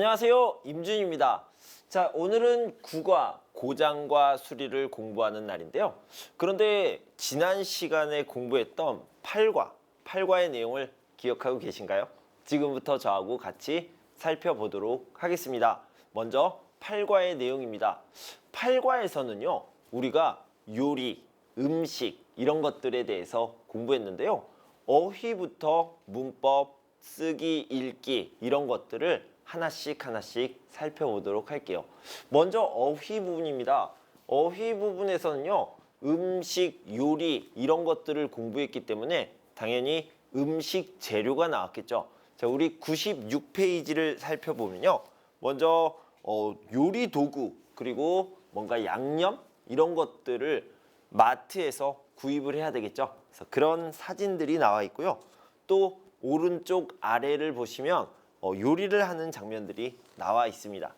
안녕하세요, 임준입니다. 자, 오늘은 국어, 고장과 수리를 공부하는 날인데요. 그런데 지난 시간에 공부했던 팔과의 내용을 기억하고 계신가요? 지금부터 저하고 같이 살펴보도록 하겠습니다. 먼저 팔과의 내용입니다. 팔과에서는요, 우리가 요리, 음식 이런 것들에 대해서 공부했는데요. 어휘부터 문법, 쓰기, 읽기 이런 것들을 하나씩 살펴보도록 할게요. 먼저 어휘 부분입니다. 어휘 부분에서는요, 음식, 요리 이런 것들을 공부했기 때문에 당연히 음식 재료가 나왔겠죠. 자, 우리 96페이지를 살펴보면요. 먼저 요리 도구 그리고 뭔가 양념 이런 것들을 마트에서 구입을 해야 되겠죠. 그래서 그런 사진들이 나와 있고요. 또 오른쪽 아래를 보시면 요리를 하는 장면들이 나와 있습니다.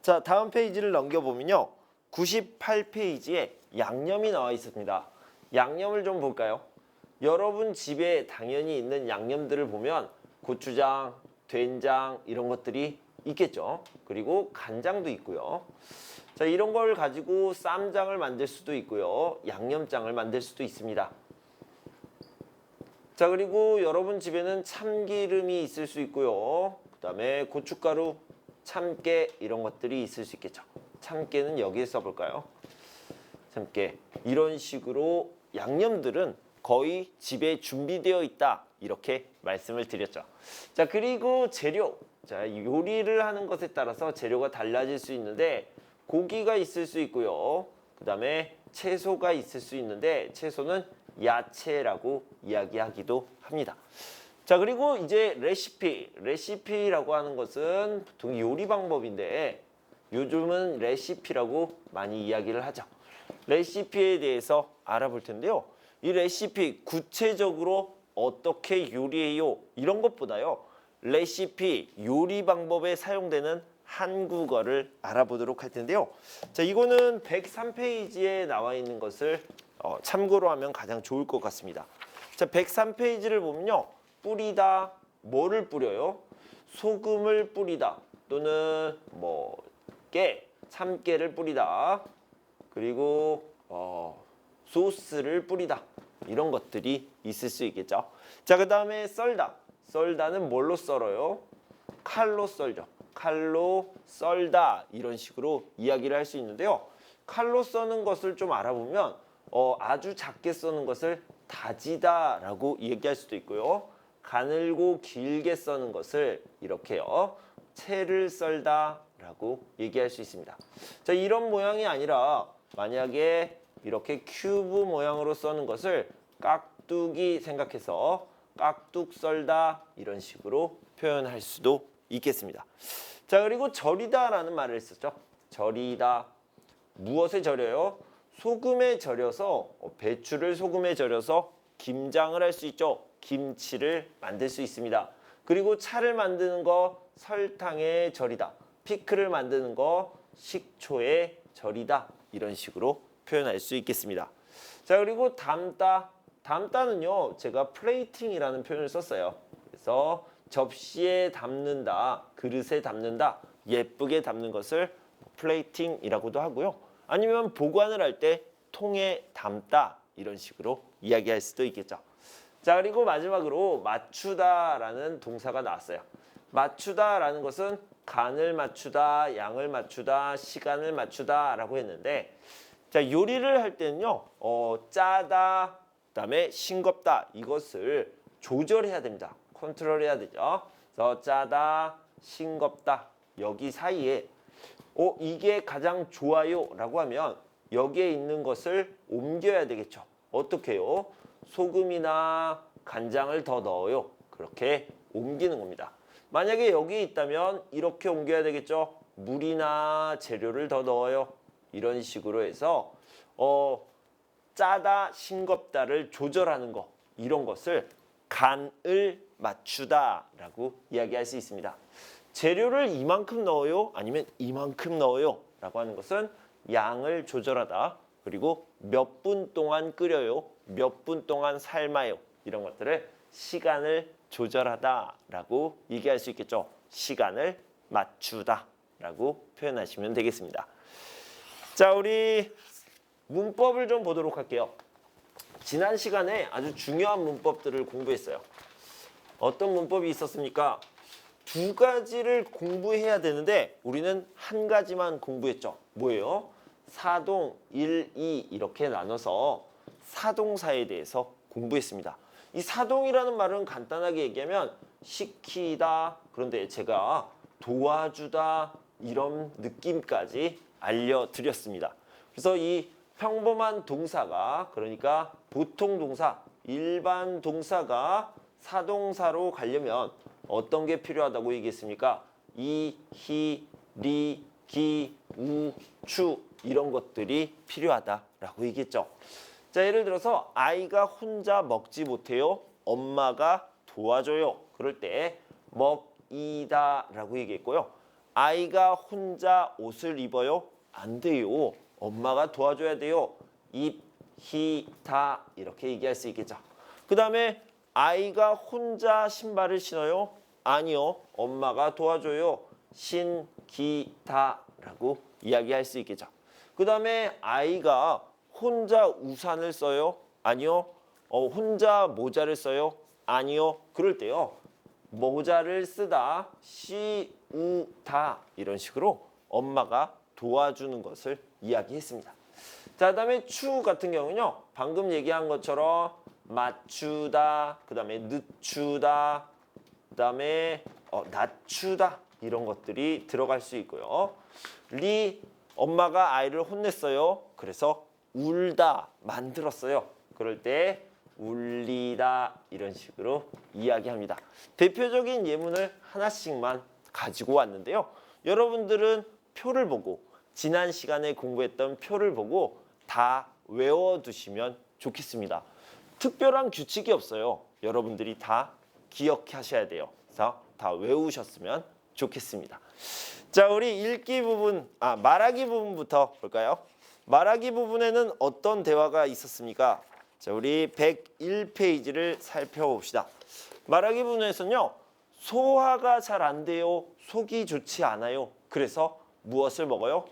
자, 다음 페이지를 넘겨보면요. 98페이지에 양념이 나와 있습니다. 양념을 좀 볼까요? 여러분 집에 당연히 있는 양념들을 보면 고추장, 된장 이런 것들이 있겠죠. 그리고 간장도 있고요. 자, 이런 걸 가지고 쌈장을 만들 수도 있고요. 양념장을 만들 수도 있습니다. 자, 그리고 여러분 집에는 참기름이 있을 수 있고요. 그 다음에 고춧가루, 참깨 이런 것들이 있을 수 있겠죠. 참깨는 여기에 써볼까요? 참깨. 이런 식으로 양념들은 거의 집에 준비되어 있다. 이렇게 말씀을 드렸죠. 자, 그리고 재료. 자, 요리를 하는 것에 따라서 재료가 달라질 수 있는데 고기가 있을 수 있고요. 그 다음에 채소가 있을 수 있는데 채소는 야채라고 이야기하기도 합니다. 자, 그리고 이제 레시피라고 하는 것은 보통 요리 방법인데 요즘은 레시피라고 많이 이야기를 하죠. 레시피에 대해서 알아볼 텐데요. 이 레시피 구체적으로 어떻게 요리해요? 이런 것보다요. 레시피, 요리 방법에 사용되는 한국어를 알아보도록 할 텐데요. 자, 이거는 103페이지에 나와 있는 것을 참고로 하면 가장 좋을 것 같습니다. 자, 103페이지를 보면요. 뿌리다, 뭐를 뿌려요? 소금을 뿌리다 또는 참깨를 뿌리다 그리고 소스를 뿌리다 이런 것들이 있을 수 있겠죠. 자, 그 다음에 썰다는 뭘로 썰어요? 칼로 썰죠. 칼로 썰다 이런 식으로 이야기를 할 수 있는데요. 칼로 써는 것을 좀 알아보면 아주 작게 써는 것을 다지다 라고 얘기할 수도 있고요. 가늘고 길게 써는 것을 이렇게요. 채를 썰다 라고 얘기할 수 있습니다. 자, 이런 모양이 아니라 만약에 이렇게 큐브 모양으로 써는 것을 깍두기 생각해서 깍둑 썰다 이런 식으로 표현할 수도 있겠습니다. 자, 그리고 절이다 라는 말을 했었죠. 절이다. 무엇에 절여요? 소금에 절여서 배추를 소금에 절여서 김장을 할 수 있죠. 김치를 만들 수 있습니다. 그리고 차를 만드는 거 설탕에 절이다. 피클을 만드는 거 식초에 절이다. 이런 식으로 표현할 수 있겠습니다. 자, 그리고 담다는요. 제가 플레이팅이라는 표현을 썼어요. 그래서 접시에 담는다, 그릇에 담는다, 예쁘게 담는 것을 플레이팅이라고도 하고요. 아니면 보관을 할 때 통에 담다 이런 식으로 이야기할 수도 있겠죠. 자, 그리고 마지막으로 맞추다라는 동사가 나왔어요. 맞추다라는 것은 간을 맞추다, 양을 맞추다, 시간을 맞추다라고 했는데 자, 요리를 할 때는요. 짜다, 그다음에 싱겁다 이것을 조절해야 됩니다. 컨트롤해야 되죠. 그래서 짜다, 싱겁다 여기 사이에 이게 가장 좋아요 라고 하면 여기에 있는 것을 옮겨야 되겠죠. 어떻게 해요? 소금이나 간장을 더 넣어요. 그렇게 옮기는 겁니다. 만약에 여기 있다면 이렇게 옮겨야 되겠죠. 물이나 재료를 더 넣어요. 이런 식으로 해서 짜다, 싱겁다를 조절하는 거 이런 것을 간을 맞추다 라고 이야기할 수 있습니다. 재료를 이만큼 넣어요? 아니면 이만큼 넣어요? 라고 하는 것은 양을 조절하다. 그리고 몇 분 동안 끓여요? 몇 분 동안 삶아요? 이런 것들을 시간을 조절하다 라고 얘기할 수 있겠죠. 시간을 맞추다라고 표현하시면 되겠습니다. 자, 우리 문법을 좀 보도록 할게요. 지난 시간에 아주 중요한 문법들을 공부했어요. 어떤 문법이 있었습니까? 두 가지를 공부해야 되는데 우리는 한 가지만 공부했죠. 뭐예요? 사동, 일, 이 이렇게 나눠서 사동사에 대해서 공부했습니다. 이 사동이라는 말은 간단하게 얘기하면 시키다, 그런데 제가 도와주다 이런 느낌까지 알려드렸습니다. 그래서 이 평범한 동사가, 그러니까 보통 동사, 일반 동사가 사동사로 가려면 어떤 게 필요하다고 얘기했습니까? 이, 히, 리, 기, 우, 추 이런 것들이 필요하다라고 얘기했죠. 자, 예를 들어서 아이가 혼자 먹지 못해요. 엄마가 도와줘요. 그럴 때 먹이다라고 얘기했고요. 아이가 혼자 옷을 입어요. 안 돼요. 엄마가 도와줘야 돼요. 입히다 이렇게 얘기할 수 있겠죠. 그 다음에 아이가 혼자 신발을 신어요. 아니요. 엄마가 도와줘요. 신기다라고 이야기할 수 있겠죠. 그 다음에 아이가 혼자 우산을 써요. 아니요. 혼자 모자를 써요. 아니요. 그럴 때요. 모자를 쓰다, 씌우다 이런 식으로 엄마가 도와주는 것을 이야기했습니다. 자, 그다음에 추 같은 경우는요. 방금 얘기한 것처럼 맞추다, 그다음에 늦추다, 그다음에 낮추다 이런 것들이 들어갈 수 있고요. 리, 엄마가 아이를 혼냈어요. 그래서 울다 만들었어요. 그럴 때 울리다 이런 식으로 이야기합니다. 대표적인 예문을 하나씩만 가지고 왔는데요. 여러분들은 표를 보고 지난 시간에 공부했던 표를 보고 다 외워두시면 좋겠습니다. 특별한 규칙이 없어요. 여러분들이 다 기억하셔야 돼요. 그래서 다 외우셨으면 좋겠습니다. 자, 우리 읽기 부분, 말하기 부분부터 볼까요? 말하기 부분에는 어떤 대화가 있었습니까? 자, 우리 101페이지를 살펴봅시다. 말하기 부분에서는요. 소화가 잘 안 돼요. 속이 좋지 않아요. 그래서 무엇을 먹어요?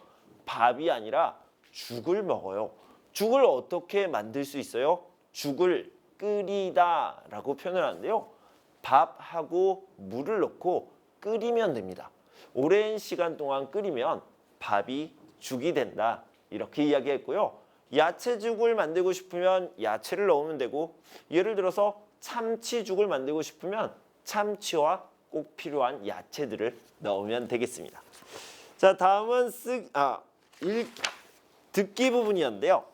밥이 아니라 죽을 먹어요. 죽을 어떻게 만들 수 있어요? 죽을 끓이다 라고 표현을 하는데요. 밥하고 물을 넣고 끓이면 됩니다. 오랜 시간 동안 끓이면 밥이 죽이 된다. 이렇게 이야기했고요. 야채죽을 만들고 싶으면 야채를 넣으면 되고, 예를 들어서 참치죽을 만들고 싶으면 참치와 꼭 필요한 야채들을 넣으면 되겠습니다. 자, 다음은 듣기 부분이었는데요.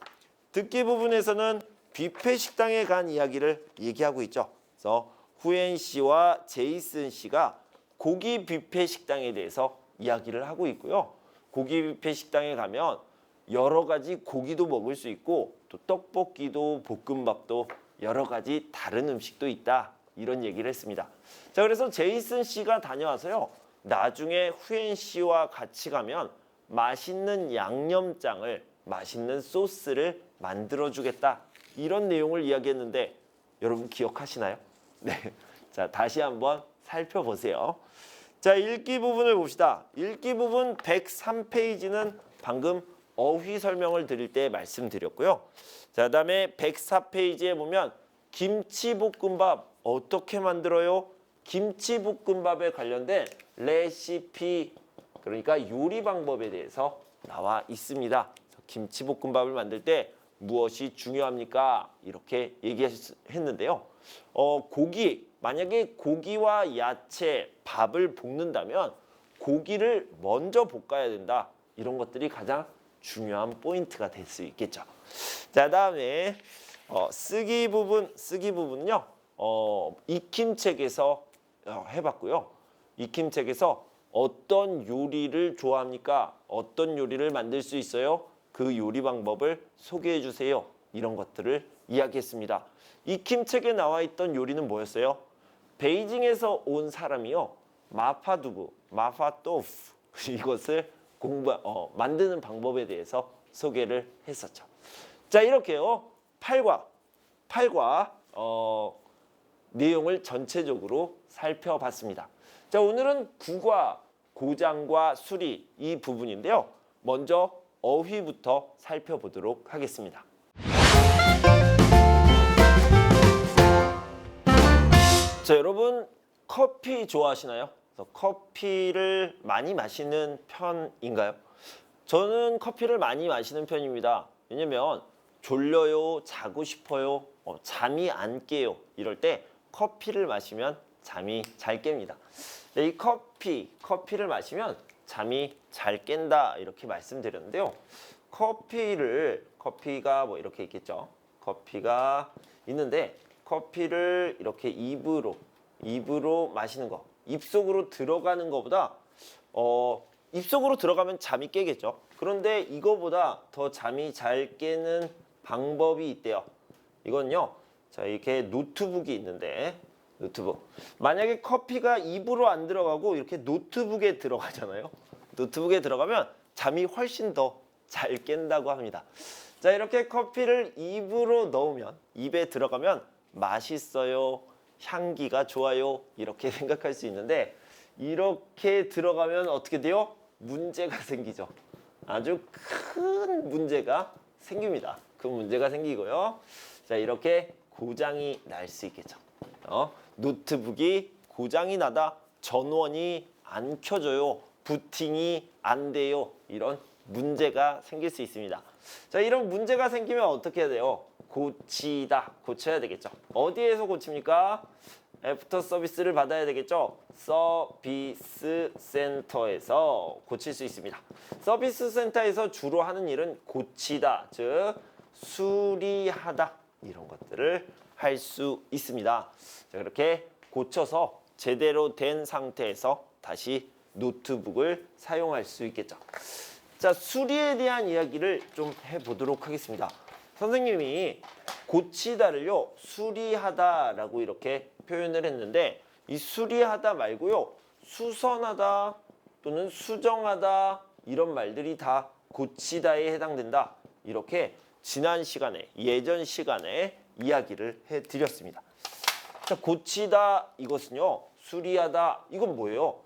듣기 부분에서는 뷔페 식당에 간 이야기를 얘기하고 있죠. 그래서 후엔 씨와 제이슨 씨가 고기 뷔페 식당에 대해서 이야기를 하고 있고요. 고기 뷔페 식당에 가면 여러 가지 고기도 먹을 수 있고 또 떡볶이도 볶음밥도 여러 가지 다른 음식도 있다. 이런 얘기를 했습니다. 자, 그래서 제이슨 씨가 다녀와서요. 나중에 후엔 씨와 같이 가면 맛있는 양념장을, 맛있는 소스를 만들어주겠다. 이런 내용을 이야기했는데 여러분 기억하시나요? 네. 자, 다시 한번 살펴보세요. 자, 읽기 부분을 봅시다. 읽기 부분 103페이지는 방금 어휘 설명을 드릴 때 말씀드렸고요. 자, 그다음에 104페이지에 보면 김치볶음밥 어떻게 만들어요? 김치볶음밥에 관련된 레시피, 그러니까 요리 방법에 대해서 나와 있습니다. 김치볶음밥을 만들 때 무엇이 중요합니까? 이렇게 얘기했는데요. 만약에 고기와 야채, 밥을 볶는다면 고기를 먼저 볶아야 된다. 이런 것들이 가장 중요한 포인트가 될 수 있겠죠. 자, 다음에 쓰기 부분은요. 익힘책에서 해봤고요. 익힘책에서 어떤 요리를 좋아합니까? 어떤 요리를 만들 수 있어요? 그 요리 방법을 소개해 주세요. 이런 것들을 이야기했습니다. 익힘책에 나와 있던 요리는 뭐였어요? 베이징에서 온 사람이요. 마파두부, 마파토프 이것을 만드는 방법에 대해서 소개를 했었죠. 자, 이렇게요. 8과 내용을 전체적으로 살펴봤습니다. 자, 오늘은 9과 고장과 수리 이 부분인데요. 먼저 어휘부터 살펴보도록 하겠습니다. 자, 여러분 커피 좋아하시나요? 그래서 커피를 많이 마시는 편인가요? 저는 커피를 많이 마시는 편입니다. 왜냐면 졸려요, 자고 싶어요, 잠이 안 깨요. 이럴 때 커피를 마시면 잠이 잘 깹니다. 이 커피를 마시면 잠이 잘 깬다 이렇게 말씀드렸는데요. 커피가 뭐 이렇게 있겠죠. 커피가 있는데 커피를 이렇게 입으로 마시는 거, 입속으로 들어가는 것보다 입속으로 들어가면 잠이 깨겠죠. 그런데 이거보다 더 잠이 잘 깨는 방법이 있대요. 이건요. 자, 이렇게 노트북이 있는데 노트북. 만약에 커피가 입으로 안 들어가고 이렇게 노트북에 들어가잖아요. 노트북에 들어가면 잠이 훨씬 더 잘 깬다고 합니다. 자, 이렇게 커피를 입으로 넣으면 입에 들어가면 맛있어요. 향기가 좋아요. 이렇게 생각할 수 있는데 이렇게 들어가면 어떻게 돼요? 문제가 생기죠. 아주 큰 문제가 생깁니다. 큰 문제가 생기고요. 자, 이렇게 고장이 날 수 있겠죠. 노트북이 고장이 나다, 전원이 안 켜져요, 부팅이 안 돼요. 이런 문제가 생길 수 있습니다. 자, 이런 문제가 생기면 어떻게 해야 돼요? 고쳐야 되겠죠. 어디에서 고칩니까? 애프터 서비스를 받아야 되겠죠. 서비스 센터에서 고칠 수 있습니다. 서비스 센터에서 주로 하는 일은 고치다, 즉 수리하다 이런 것들을 할 수 있습니다. 자, 그렇게 고쳐서 제대로 된 상태에서 다시 노트북을 사용할 수 있겠죠. 자, 수리에 대한 이야기를 좀 해보도록 하겠습니다. 선생님이 고치다를요, 수리하다라고 이렇게 표현을 했는데 이 수리하다 말고요, 수선하다 또는 수정하다 이런 말들이 다 고치다에 해당된다. 이렇게 지난 시간에, 예전 시간에 이야기를 해드렸습니다. 자, 고치다 이것은요, 수리하다 이건 뭐예요?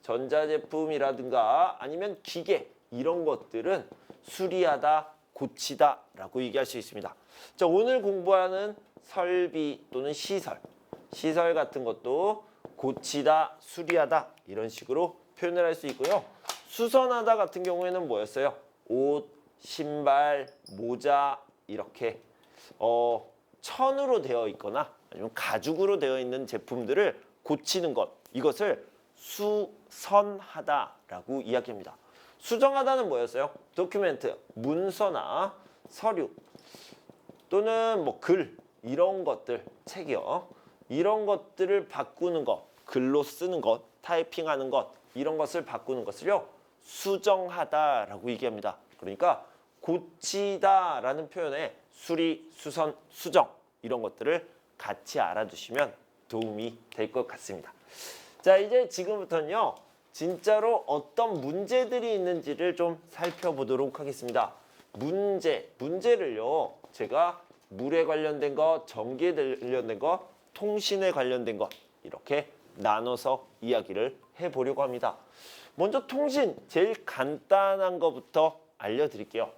전자제품이라든가 아니면 기계 이런 것들은 수리하다, 고치다라고 얘기할 수 있습니다. 자, 오늘 공부하는 설비 또는 시설 같은 것도 고치다, 수리하다 이런 식으로 표현을 할 수 있고요. 수선하다 같은 경우에는 뭐였어요? 옷, 신발, 모자 이렇게 천으로 되어 있거나 아니면 가죽으로 되어 있는 제품들을 고치는 것, 이것을 수선하다라고 이야기합니다. 수정하다는 뭐였어요? 도큐멘트, 문서나 서류 또는 뭐 글 이런 것들, 책이요. 이런 것들을 바꾸는 것, 글로 쓰는 것, 타이핑하는 것 이런 것을 바꾸는 것을요, 수정하다라고 얘기합니다. 그러니까 고치다라는 표현에 수리, 수선, 수정 이런 것들을 같이 알아두시면 도움이 될 것 같습니다. 자, 이제 지금부터는요, 진짜로 어떤 문제들이 있는지를 좀 살펴보도록 하겠습니다. 문제를요, 제가 물에 관련된 것, 전기에 관련된 것, 통신에 관련된 것 이렇게 나눠서 이야기를 해보려고 합니다. 먼저 통신, 제일 간단한 것부터 알려드릴게요.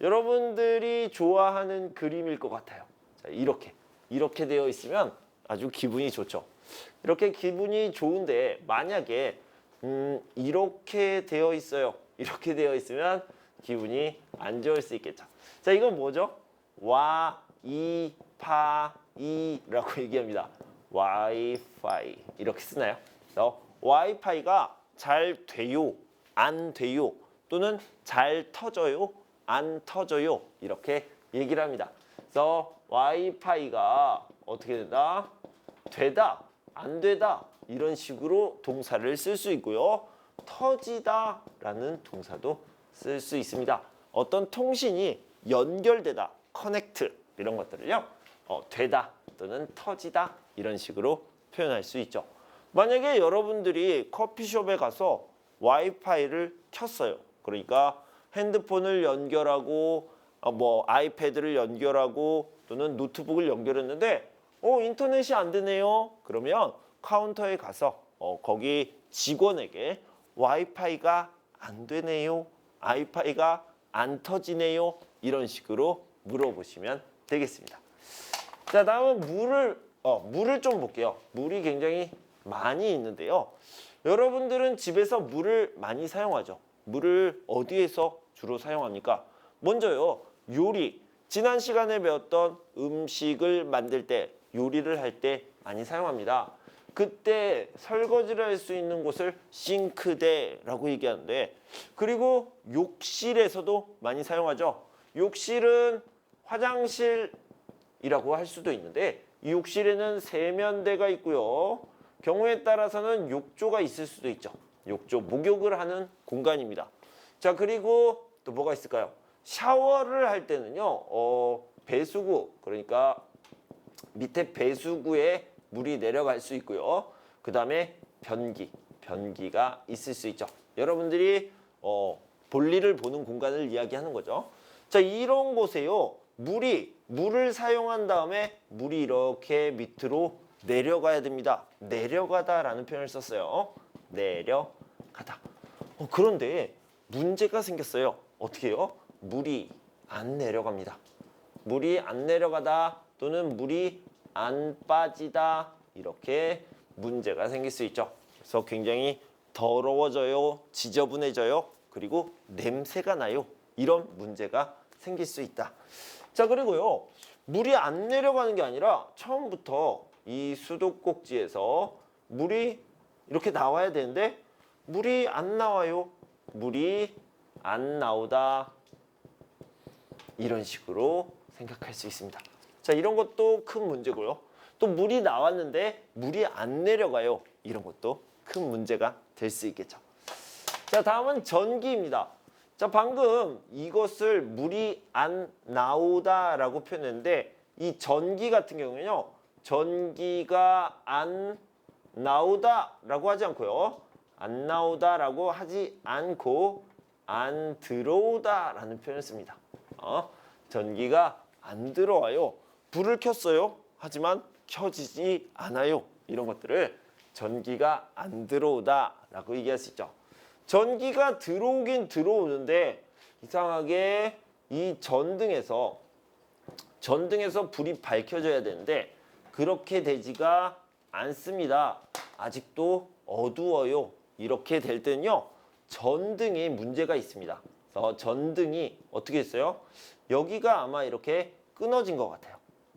여러분들이 좋아하는 그림일 것 같아요. 자, 이렇게 되어 있으면 아주 기분이 좋죠. 이렇게 기분이 좋은데 만약에 이렇게 되어 있어요. 이렇게 되어 있으면 기분이 안 좋을 수 있겠죠. 자, 이건 뭐죠? 와이파이라고 얘기합니다. 와이파이 이렇게 쓰나요? 그래서 와이파이가 잘 돼요, 안 돼요, 또는 잘 터져요, 안 터져요 이렇게 얘기를 합니다. 그래서 와이파이가 어떻게 된다? 되다, 안 되다 이런 식으로 동사를 쓸 수 있고요. 터지다라는 동사도 쓸 수 있습니다. 어떤 통신이 연결되다, 커넥트 이런 것들을요, 되다 또는 터지다 이런 식으로 표현할 수 있죠. 만약에 여러분들이 커피숍에 가서 와이파이를 켰어요. 그러니까 핸드폰을 연결하고 뭐 아이패드를 연결하고 또는 노트북을 연결했는데 인터넷이 안 되네요. 그러면 카운터에 가서 거기 직원에게 와이파이가 안 되네요. 와이파이가 안 터지네요. 이런 식으로 물어보시면 되겠습니다. 자, 다음은 물을 좀 볼게요. 물이 굉장히 많이 있는데요. 여러분들은 집에서 물을 많이 사용하죠. 물을 어디에서 주로 사용합니까? 먼저요, 요리. 지난 시간에 배웠던 음식을 만들 때, 요리를 할 때 많이 사용합니다. 그때 설거지를 할 수 있는 곳을 싱크대라고 얘기하는데, 그리고 욕실에서도 많이 사용하죠. 욕실은 화장실이라고 할 수도 있는데, 이 욕실에는 세면대가 있고요. 경우에 따라서는 욕조가 있을 수도 있죠. 욕조, 목욕을 하는 공간입니다. 자, 그리고 또 뭐가 있을까요? 샤워를 할 때는요, 배수구, 그러니까 밑에 배수구에 물이 내려갈 수 있고요. 그 다음에 변기가 있을 수 있죠. 여러분들이 볼일을 보는 공간을 이야기하는 거죠. 자, 이런 곳에요, 물을 사용한 다음에 물이 이렇게 밑으로 내려가야 됩니다. 내려가다라는 표현을 썼어요. 내려가다. 그런데 문제가 생겼어요. 어떻게 해요? 물이 안 내려갑니다. 물이 안 내려가다 또는 물이 안 빠지다, 이렇게 문제가 생길 수 있죠. 그래서 굉장히 더러워져요, 지저분해져요, 그리고 냄새가 나요. 이런 문제가 생길 수 있다. 자, 그리고요, 물이 안 내려가는 게 아니라 처음부터 이 수도꼭지에서 물이 이렇게 나와야 되는데 물이 안 나와요. 물이 안 나오다. 이런 식으로 생각할 수 있습니다. 자, 이런 것도 큰 문제고요. 또 물이 나왔는데 물이 안 내려가요. 이런 것도 큰 문제가 될 수 있겠죠. 자, 다음은 전기입니다. 자, 방금 이것을 물이 안 나오다라고 표현했는데, 이 전기 같은 경우는요, 전기가 안 나오다라고 하지 않고요, 안 나오다라고 하지 않고 안 들어오다라는 표현을 씁니다. 전기가 안 들어와요. 불을 켰어요. 하지만 켜지지 않아요. 이런 것들을 전기가 안 들어오다라고 얘기할 수 있죠. 전기가 들어오긴 들어오는데 이상하게 이 전등에서 불이 밝혀져야 되는데 그렇게 되지가 않습니다. 아직도 어두워요. 이렇게 될 때는요, 전등에 문제가 있습니다. 그래서 전등이 어떻게 했어요? 여기가 아마 이렇게 끊어진 것 같아요.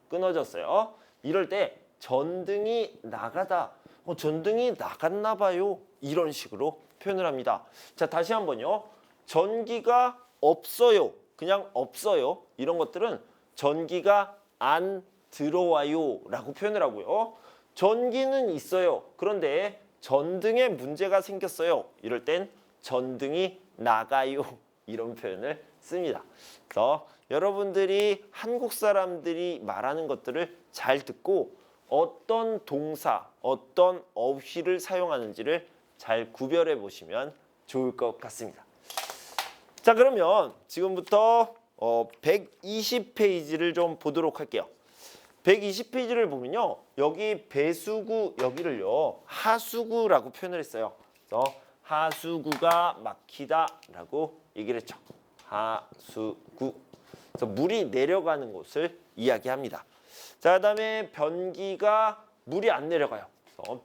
끊어졌어요. 이럴 때 전등이 나가다, 전등이 나갔나 봐요. 이런 식으로 표현을 합니다. 자, 다시 한번요. 전기가 없어요. 그냥 없어요. 이런 것들은 전기가 안 들어와요 라고 표현을 하고요. 전기는 있어요. 그런데 전등에 문제가 생겼어요. 이럴 땐 전등이 나가요. 이런 표현을 씁니다. 그래서 여러분들이 한국 사람들이 말하는 것들을 잘 듣고 어떤 동사, 어떤 어휘를 사용하는지를 잘 구별해 보시면 좋을 것 같습니다. 자, 그러면 지금부터 120페이지를 좀 보도록 할게요. 120페이지를 보면요, 여기 배수구 여기를요 하수구라고 표현을 했어요. 그래서 하수구가 막히다라고 얘기를 했죠. 하수구. 그래서 물이 내려가는 곳을 이야기합니다. 자, 그다음에 변기가 물이 안 내려가요. 그래서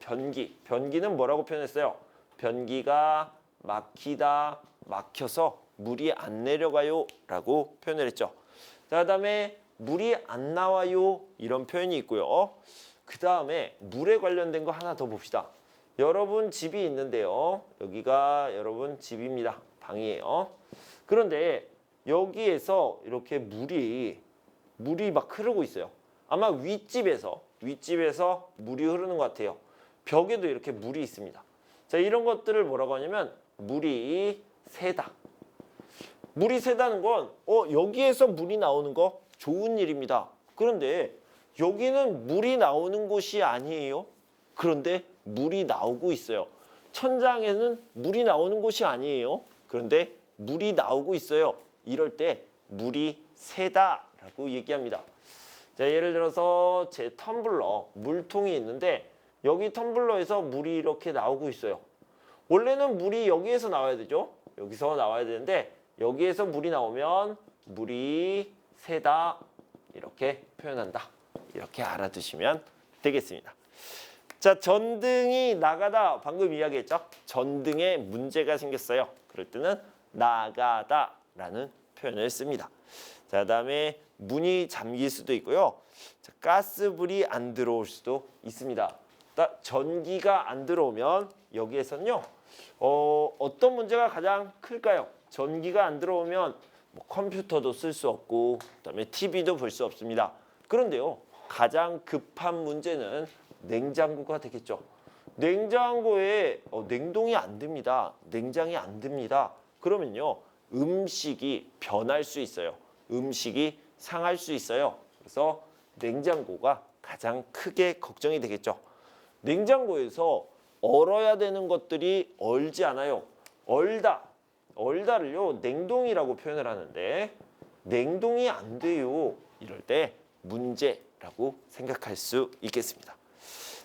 변기는 뭐라고 표현했어요? 변기가 막히다, 막혀서 물이 안 내려가요 라고 표현을 했죠. 자, 그다음에 물이 안 나와요, 이런 표현이 있고요. 그 다음에 물에 관련된 거 하나 더 봅시다. 여러분 집이 있는데요, 여기가 여러분 집입니다. 방이에요. 그런데 여기에서 이렇게 물이 막 흐르고 있어요. 아마 윗집에서 물이 흐르는 것 같아요. 벽에도 이렇게 물이 있습니다. 자, 이런 것들을 뭐라고 하냐면 물이 새다. 물이 새다는 건 여기에서 물이 나오는 거 좋은 일입니다. 그런데 여기는 물이 나오는 곳이 아니에요. 그런데 물이 나오고 있어요. 천장에는 물이 나오는 곳이 아니에요. 그런데 물이 나오고 있어요. 이럴 때 물이 새다라고 얘기합니다. 자, 예를 들어서 제 텀블러, 물통이 있는데 여기 텀블러에서 물이 이렇게 나오고 있어요. 원래는 물이 여기에서 나와야 되죠. 여기서 나와야 되는데 여기에서 물이 나오면 물이 새다 이렇게 표현한다. 이렇게 알아두시면 되겠습니다. 자, 전등이 나가다 방금 이야기했죠. 전등에 문제가 생겼어요. 그럴 때는 나가다라는 표현을 씁니다. 자, 그다음에 문이 잠길 수도 있고요. 자, 가스불이 안 들어올 수도 있습니다. 전기가 안 들어오면 여기에서는요. 어떤 문제가 가장 클까요? 전기가 안 들어오면 뭐 컴퓨터도 쓸 수 없고 그다음에 TV도 볼 수 없습니다. 그런데요. 가장 급한 문제는 냉장고가 되겠죠. 냉장고에 냉동이 안 됩니다. 냉장이 안 됩니다. 그러면요. 음식이 변할 수 있어요. 음식이 상할 수 있어요. 그래서 냉장고가 가장 크게 걱정이 되겠죠. 냉장고에서 얼어야 되는 것들이 얼지 않아요. 얼다를요. 냉동이라고 표현을 하는데 냉동이 안 돼요. 이럴 때 문제라고 생각할 수 있겠습니다.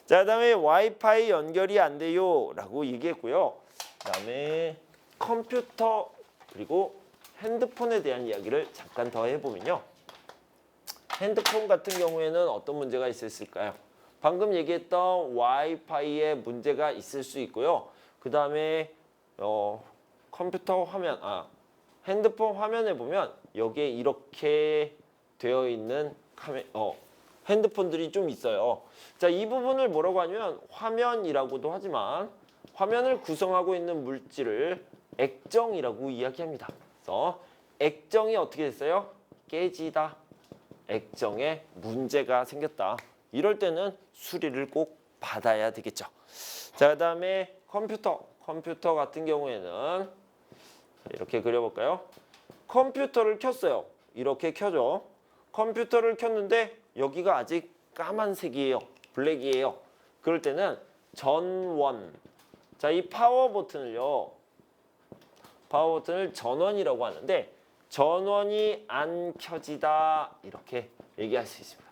자, 그다음에 와이파이 연결이 안 돼요 라고 얘기했고요. 그다음에 컴퓨터 그리고 핸드폰에 대한 이야기를 잠깐 더 해보면요. 핸드폰 같은 경우에는 어떤 문제가 있을까요? 방금 얘기했던 와이파이에 문제가 있을 수 있고요. 그 다음에 컴퓨터 화면, 핸드폰 화면에 보면 여기에 이렇게 되어 있는 핸드폰들이 좀 있어요. 자, 이 부분을 뭐라고 하냐면 화면이라고도 하지만 화면을 구성하고 있는 물질을 액정이라고 이야기합니다. 그래서 액정이 어떻게 됐어요? 깨지다. 액정에 문제가 생겼다. 이럴 때는 수리를 꼭 받아야 되겠죠. 자, 그다음에 컴퓨터 같은 경우에는 이렇게 그려볼까요? 컴퓨터를 켰어요. 이렇게 켜죠. 컴퓨터를 켰는데 여기가 아직 까만색이에요. 블랙이에요. 그럴 때는 전원. 자, 이 파워 버튼을 전원이라고 하는데 전원이 안 켜지다 이렇게 얘기할 수 있습니다.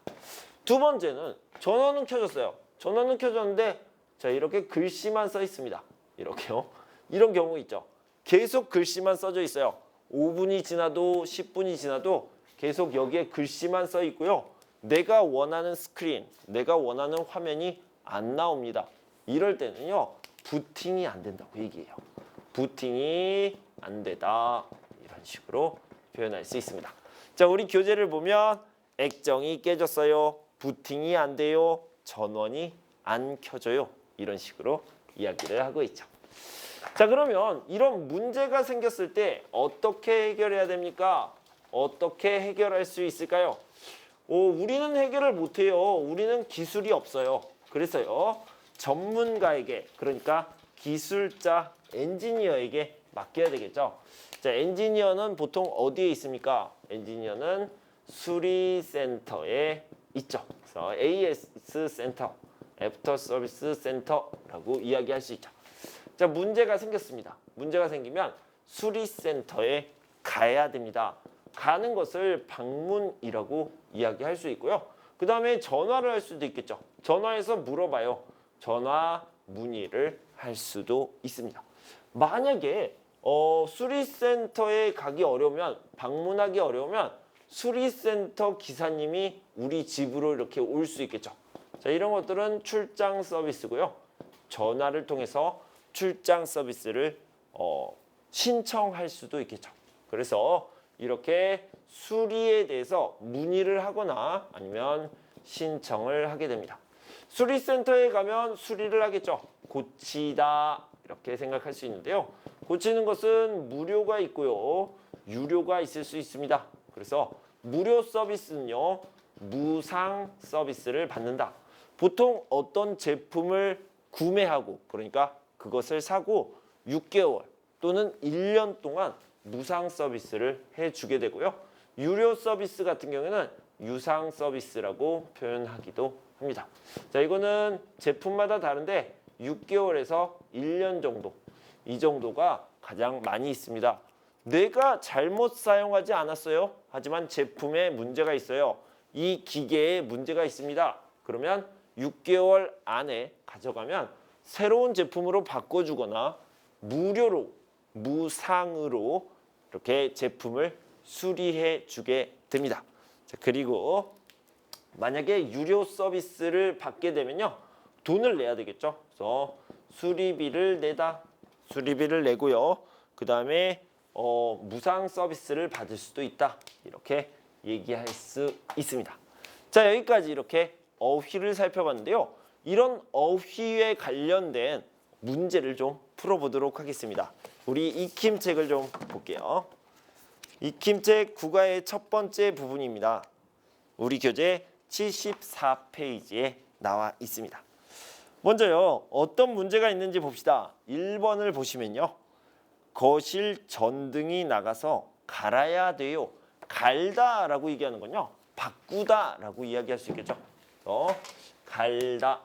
두 번째는 전원은 켜졌어요. 전원은 켜졌는데 자, 이렇게 글씨만 써 있습니다. 이렇게요. 이런 경우 있죠. 계속 글씨만 써져 있어요. 5분이 지나도 10분이 지나도 계속 여기에 글씨만 써 있고요. 내가 원하는 스크린, 내가 원하는 화면이 안 나옵니다. 이럴 때는요. 부팅이 안 된다고 얘기해요. 부팅이 안 되다. 이런 식으로 표현할 수 있습니다. 자, 우리 교재를 보면 액정이 깨졌어요. 부팅이 안 돼요. 전원이 안 켜져요. 이런 식으로 이야기를 하고 있죠. 자, 그러면 이런 문제가 생겼을 때 어떻게 해결해야 됩니까? 어떻게 해결할 수 있을까요? 우리는 해결을 못해요. 우리는 기술이 없어요. 그래서요. 전문가에게, 그러니까 기술자, 엔지니어에게 맡겨야 되겠죠. 자, 엔지니어는 보통 어디에 있습니까? 엔지니어는 수리센터에 있죠. 그래서 AS 센터, 애프터 서비스 센터라고 이야기할 수 있죠. 자, 문제가 생겼습니다. 문제가 생기면 수리센터에 가야 됩니다. 가는 것을 방문이라고 이야기할 수 있고요. 그 다음에 전화를 할 수도 있겠죠. 전화해서 물어봐요. 전화 문의를 할 수도 있습니다. 만약에 수리센터에 가기 어려우면, 방문하기 어려우면 수리센터 기사님이 우리 집으로 이렇게 올 수 있겠죠. 자, 이런 것들은 출장 서비스고요. 전화를 통해서 출장 서비스를 신청할 수도 있겠죠. 그래서 이렇게 수리에 대해서 문의를 하거나 아니면 신청을 하게 됩니다. 수리센터에 가면 수리를 하겠죠. 고치다 이렇게 생각할 수 있는데요. 고치는 것은 무료가 있고요. 유료가 있을 수 있습니다. 그래서 무료 서비스는요. 무상 서비스를 받는다. 보통 어떤 제품을 구매하고 그러니까 그것을 사고 6개월 또는 1년 동안 무상 서비스를 해주게 되고요. 유료 서비스 같은 경우에는 유상 서비스라고 표현하기도 합니다. 자, 이거는 제품마다 다른데 6개월에서 1년 정도, 이 정도가 가장 많이 있습니다. 내가 잘못 사용하지 않았어요. 하지만 제품에 문제가 있어요. 이 기계에 문제가 있습니다. 그러면 6개월 안에 가져가면 새로운 제품으로 바꿔주거나 무료로, 무상으로 이렇게 제품을 수리해 주게 됩니다. 자, 그리고 만약에 유료 서비스를 받게 되면요, 돈을 내야 되겠죠. 그래서 수리비를 내고요. 그 다음에 무상 서비스를 받을 수도 있다. 이렇게 얘기할 수 있습니다. 자, 여기까지 이렇게 어휘를 살펴봤는데요. 이런 어휘에 관련된 문제를 좀 풀어보도록 하겠습니다. 우리 익힘책을 좀 볼게요. 익힘책 국어의 첫 번째 부분입니다. 우리 교재 74페이지에 나와 있습니다. 먼저요, 어떤 문제가 있는지 봅시다. 1번을 보시면요, 거실 전등이 나가서 갈아야 돼요. 갈다라고 얘기하는 건요, 바꾸다라고 이야기할 수 있겠죠. 갈다,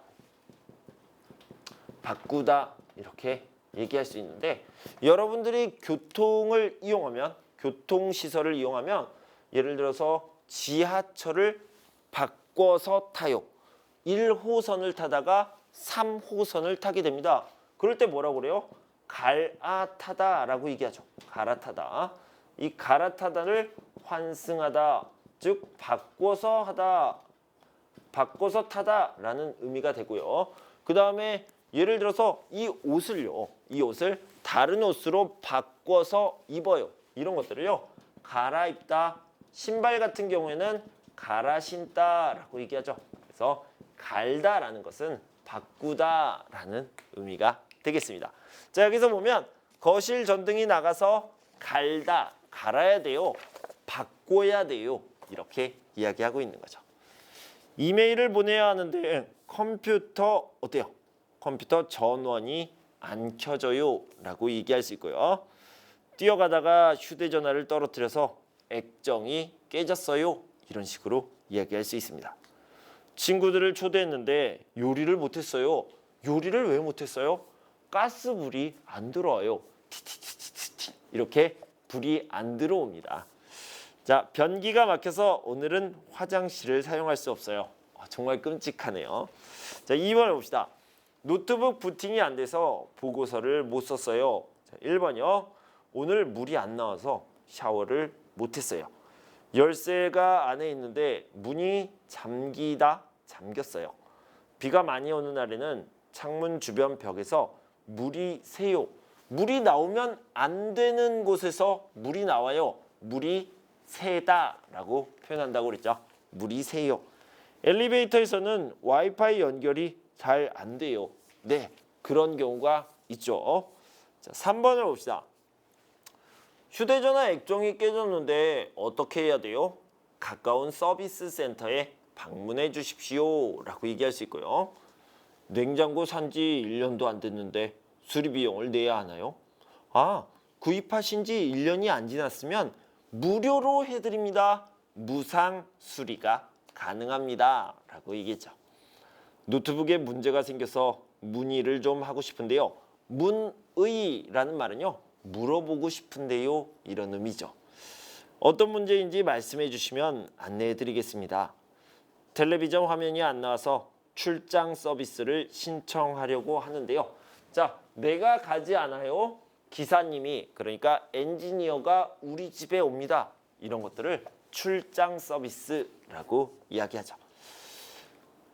바꾸다 이렇게 얘기할 수 있는데, 여러분들이 교통시설을 이용하면 예를 들어서 지하철을 바꿔서 타요. 1호선을 타다가 3호선을 타게 됩니다. 그럴 때 뭐라고 그래요? 갈아타다라고 얘기하죠. 갈아타다. 이 갈아타다를 환승하다, 즉 바꿔서 하다, 바꿔서 타다라는 의미가 되고요. 그 다음에 예를 들어서 이 옷을 다른 옷으로 바꿔서 입어요. 이런 것들을요, 갈아입다. 신발 같은 경우에는 갈아 신다라고 얘기하죠. 그래서 갈다라는 것은 바꾸다라는 의미가 되겠습니다. 자, 여기서 보면 거실 전등이 나가서 갈다, 갈아야 돼요. 바꿔야 돼요. 이렇게 이야기하고 있는 거죠. 이메일을 보내야 하는데 컴퓨터 어때요? 컴퓨터 전원이 안 켜져요 라고 얘기할 수 있고요. 뛰어가다가 휴대전화를 떨어뜨려서 액정이 깨졌어요. 이런 식으로 이야기할 수 있습니다. 친구들을 초대했는데 요리를 못했어요. 요리를 왜 못했어요? 가스불이 안 들어와요. 티티티티티 이렇게 불이 안 들어옵니다. 자, 변기가 막혀서 오늘은 화장실을 사용할 수 없어요. 정말 끔찍하네요. 자, 2번을 봅시다. 노트북 부팅이 안 돼서 보고서를 못 썼어요. 자, 1번이요. 오늘 물이 안 나와서 샤워를 못했어요. 열쇠가 안에 있는데 문이 잠겼어요. 비가 많이 오는 날에는 창문 주변 벽에서 물이 새요. 물이 나오면 안 되는 곳에서 물이 나와요. 물이 새다라고 표현한다고 그랬죠. 물이 새요. 엘리베이터에서는 와이파이 연결이 잘 안 돼요. 네, 그런 경우가 있죠. 자, 3번을 봅시다. 휴대전화 액정이 깨졌는데 어떻게 해야 돼요? 가까운 서비스 센터에 방문해 주십시오 라고 얘기할 수 있고요. 냉장고 산지 1년도 안 됐는데 수리 비용을 내야 하나요? 구입하신 지 1년이 안 지났으면 무료로 해드립니다. 무상 수리가 가능합니다 라고 얘기했죠. 노트북에 문제가 생겨서 문의를 좀 하고 싶은데요. 문의라는 말은요, 물어보고 싶은데요, 이런 의미죠. 어떤 문제인지 말씀해 주시면 안내해 드리겠습니다. 텔레비전 화면이 안 나와서 출장 서비스를 신청하려고 하는데요. 자, 내가 가지 않아요. 기사님이, 그러니까 엔지니어가 우리 집에 옵니다. 이런 것들을 출장 서비스라고 이야기하죠.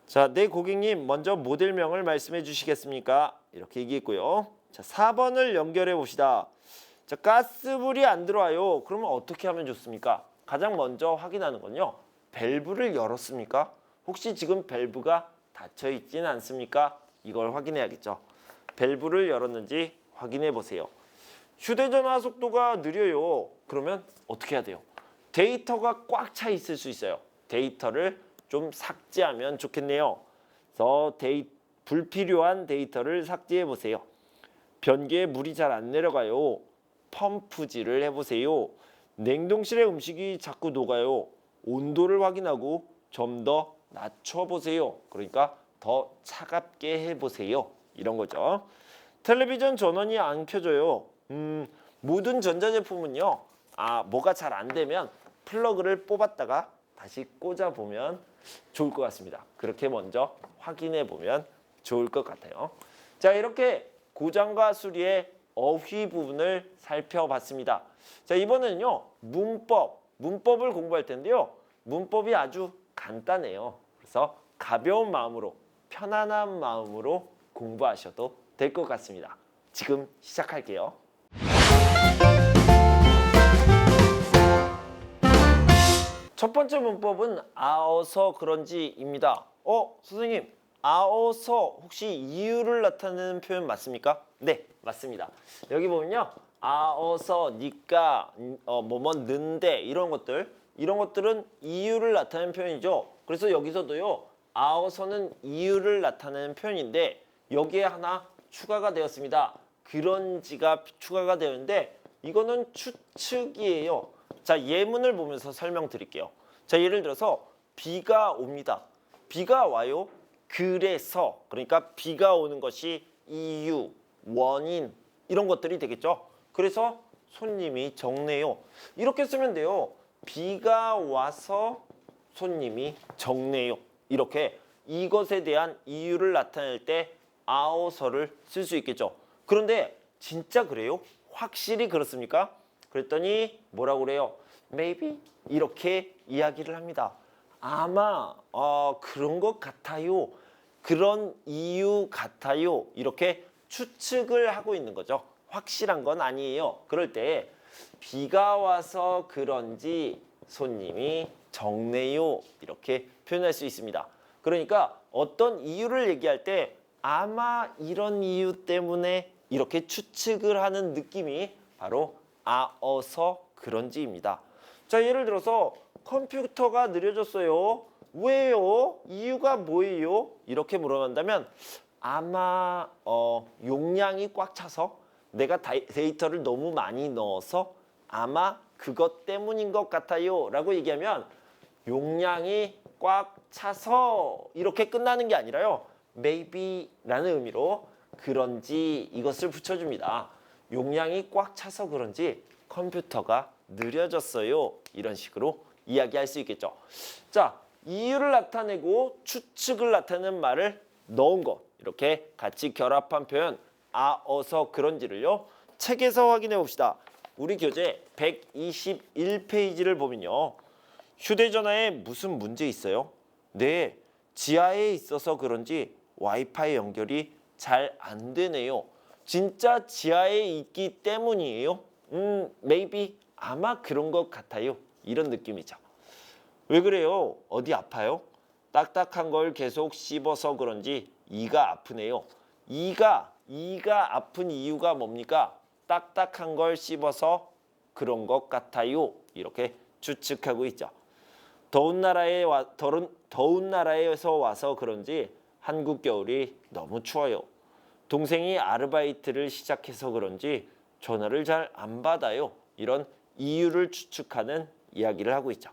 자, 네 고객님, 먼저 모델명을 말씀해 주시겠습니까? 이렇게 얘기했고요. 자, 4번을 연결해 봅시다. 자, 가스불이 안 들어와요. 그러면 어떻게 하면 좋습니까? 가장 먼저 확인하는 건요, 밸브를 열었습니까? 혹시 지금 밸브가 닫혀 있지는 않습니까? 이걸 확인해야겠죠. 밸브를 열었는지 확인해 보세요. 휴대전화 속도가 느려요. 그러면 어떻게 해야 돼요? 데이터가 꽉 차 있을 수 있어요. 데이터를 좀 삭제하면 좋겠네요. 그래서 불필요한 데이터를 삭제해 보세요. 변기에 물이 잘 안 내려가요. 펌프질을 해보세요. 냉동실에 음식이 자꾸 녹아요. 온도를 확인하고 좀 더 낮춰보세요. 그러니까 더 차갑게 해보세요. 이런 거죠. 텔레비전 전원이 안 켜져요. 모든 전자제품은요, 뭐가 잘 안 되면 플러그를 뽑았다가 다시 꽂아보면 좋을 것 같습니다. 그렇게 먼저 확인해 보면 좋을 것 같아요. 자, 이렇게 고장과 수리의 어휘 부분을 살펴봤습니다. 자, 이번에는요, 문법을 공부할 텐데요. 문법이 아주 간단해요. 그래서 가벼운 마음으로, 편안한 마음으로 공부하셔도 될 것 같습니다. 지금 시작할게요. 첫 번째 문법은 아어서 그런지입니다. 선생님, 아어서 혹시 이유를 나타내는 표현 맞습니까? 네, 맞습니다. 여기 보면요. 아어서, 니까, 는데 이런 것들은 이유를 나타내는 표현이죠. 그래서 여기서도요. 아어서는 이유를 나타내는 표현인데 여기에 하나 추가가 되었습니다. 그런지가 추가가 되었는데 이거는 추측이에요. 자, 예문을 보면서 설명드릴게요. 자, 예를 들어서 비가 옵니다. 비가 와요. 그래서, 그러니까 비가 오는 것이 이유, 원인 이런 것들이 되겠죠. 그래서 손님이 적네요. 이렇게 쓰면 돼요. 비가 와서 손님이 적네요. 이렇게 이것에 대한 이유를 나타낼 때 아어서를 쓸 수 있겠죠. 그런데 진짜 그래요? 확실히 그렇습니까? 그랬더니 뭐라고 그래요? Maybe 이렇게 이야기를 합니다. 아마 그런 것 같아요. 그런 이유 같아요. 이렇게 추측을 하고 있는 거죠. 확실한 건 아니에요. 그럴 때 비가 와서 그런지 손님이 적네요. 이렇게 표현할 수 있습니다. 그러니까 어떤 이유를 얘기할 때 아마 이런 이유 때문에 이렇게 추측을 하는 느낌이 바로 아어서 그런지입니다. 자, 예를 들어서 컴퓨터가 느려졌어요. 왜요? 이유가 뭐예요? 이렇게 물어본다면 아마 용량이 꽉 차서 내가 데이터를 너무 많이 넣어서 아마 그것 때문인 것 같아요 라고 얘기하면 용량이 꽉 차서 이렇게 끝나는 게 아니라요. maybe 라는 의미로 그런지 이것을 붙여줍니다. 용량이 꽉 차서 그런지 컴퓨터가 느려졌어요. 이런 식으로 이야기할 수 있겠죠. 자, 이유를 나타내고 추측을 나타내는 말을 넣은 것 이렇게 같이 결합한 표현 아어서 그런지를요. 책에서 확인해 봅시다. 우리 교재 121페이지를 보면요. 휴대전화에 무슨 문제 있어요? 네, 지하에 있어서 그런지 와이파이 연결이 잘 안 되네요. 진짜 지하에 있기 때문이에요? maybe 아마 그런 것 같아요. 이런 느낌이죠. 왜 그래요? 어디 아파요? 딱딱한 걸 계속 씹어서 그런지 이가 아프네요. 이가 아픈 이유가 뭡니까? 딱딱한 걸 씹어서 그런 것 같아요. 이렇게 추측하고 있죠. 더운 나라에서 와서 그런지 한국 겨울이 너무 추워요. 동생이 아르바이트를 시작해서 그런지 전화를 잘 안 받아요. 이런 이유를 추측하는 이야기를 하고 있죠.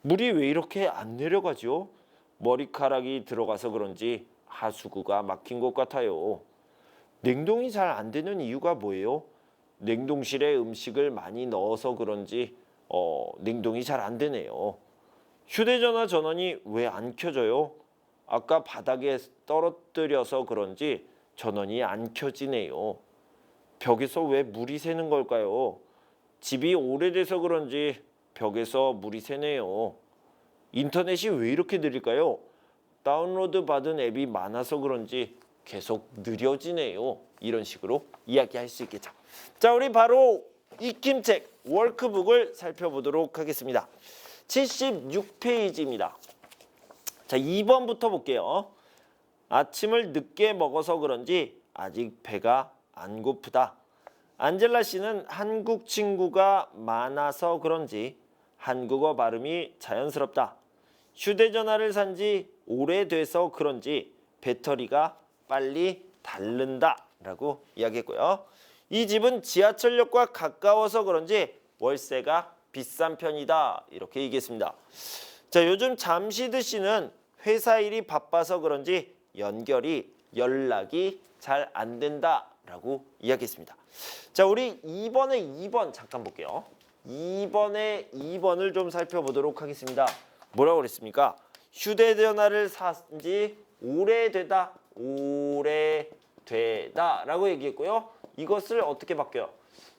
물이 왜 이렇게 안 내려가죠? 머리카락이 들어가서 그런지 하수구가 막힌 것 같아요. 냉동이 잘 안 되는 이유가 뭐예요? 냉동실에 음식을 많이 넣어서 그런지 냉동이 잘 안 되네요. 휴대전화 전원이 왜 안 켜져요? 아까 바닥에 떨어뜨려서 그런지 전원이 안 켜지네요. 벽에서 왜 물이 새는 걸까요? 집이 오래돼서 그런지 벽에서 물이 새네요. 인터넷이 왜 이렇게 느릴까요? 다운로드 받은 앱이 많아서 그런지 계속 느려지네요. 이런 식으로 이야기할 수 있겠죠. 자, 우리 바로 익힘책 워크북을 살펴보도록 하겠습니다. 76페이지입니다. 자, 2번부터 볼게요. 아침을 늦게 먹어서 그런지 아직 배가 안 고프다. 안젤라 씨는 한국 친구가 많아서 그런지 한국어 발음이 자연스럽다. 휴대전화를 산 지 오래돼서 그런지 배터리가 빨리 닳는다 라고 이야기했고요. 이 집은 지하철역과 가까워서 그런지 월세가 비싼 편이다 이렇게 얘기했습니다. 자, 요즘 잠시드 씨는 회사 일이 바빠서 그런지 연락이 잘 안 된다 라고 이야기했습니다. 자, 우리 2번에 잠깐 볼게요. 2번의 2번을 좀 살펴보도록 하겠습니다. 뭐라고 그랬습니까? 휴대전화를 산 지 오래되다, 오래되다라고 얘기했고요. 이것을 어떻게 바뀌어요?